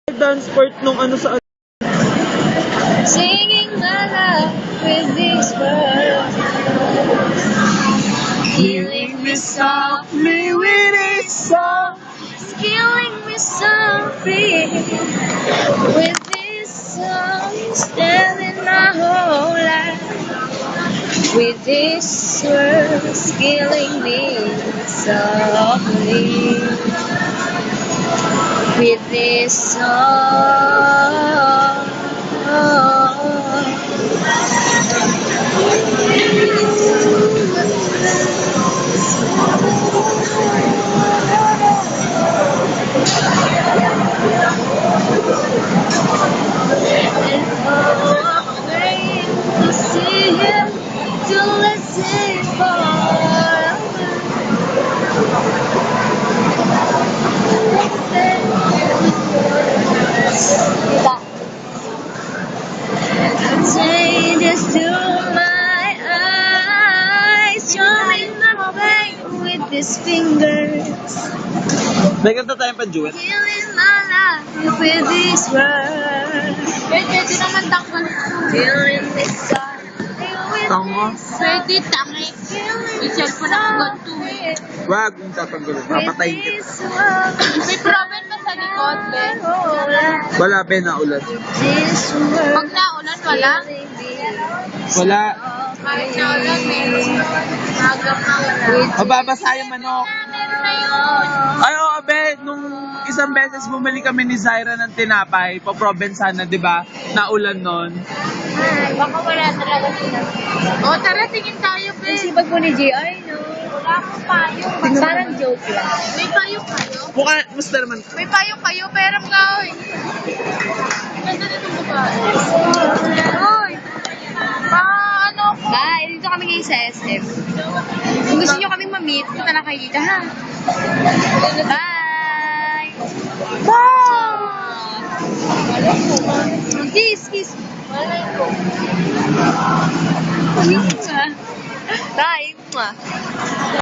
Dance part nung ano sa Singing my love with these words, killing me softly with this song, killing me softly with this song, telling my whole life with these words, killing me softly with this song. And I'm praying to see him, to listen for. Say this to my eyes, showing my pain with these fingers, May kanta tayong pan-duet. killing my life with these words. Pwede naman takpan. Killing me softly with Tango. pwede tangi. I-check po na agad to eh. Wag mong tatanggalin. Papatayin kita. May problem ba sa likod, Ben? Wala, Ben, naulan. Pag naulan, wala? Wala. Kahit naulan, meron. Magang naulan. Mababasa yung manok. Meron na yun. Ay, oo, Ben, nung isang beses bumili kami ni Zaira ng tinapay, pa-Provençana, di ba? Naulan nun. Baka wala talaga sila. O, tara, tingin tayo, Ben. Ang sipag mo ni G.I., no? Wala akong payong. Parang joke lang. May payong kayo? Mukha, musta naman? May payong kayo, peram nga, oy. Ganda na itong babae. Oy! Ano? Bye! Dito kami ngayon sa SM. Kung gusto nyo kaming ma-meet, punta na kayo dito, ha? Bye! Bye! Kiss, kiss! Bye! Bye!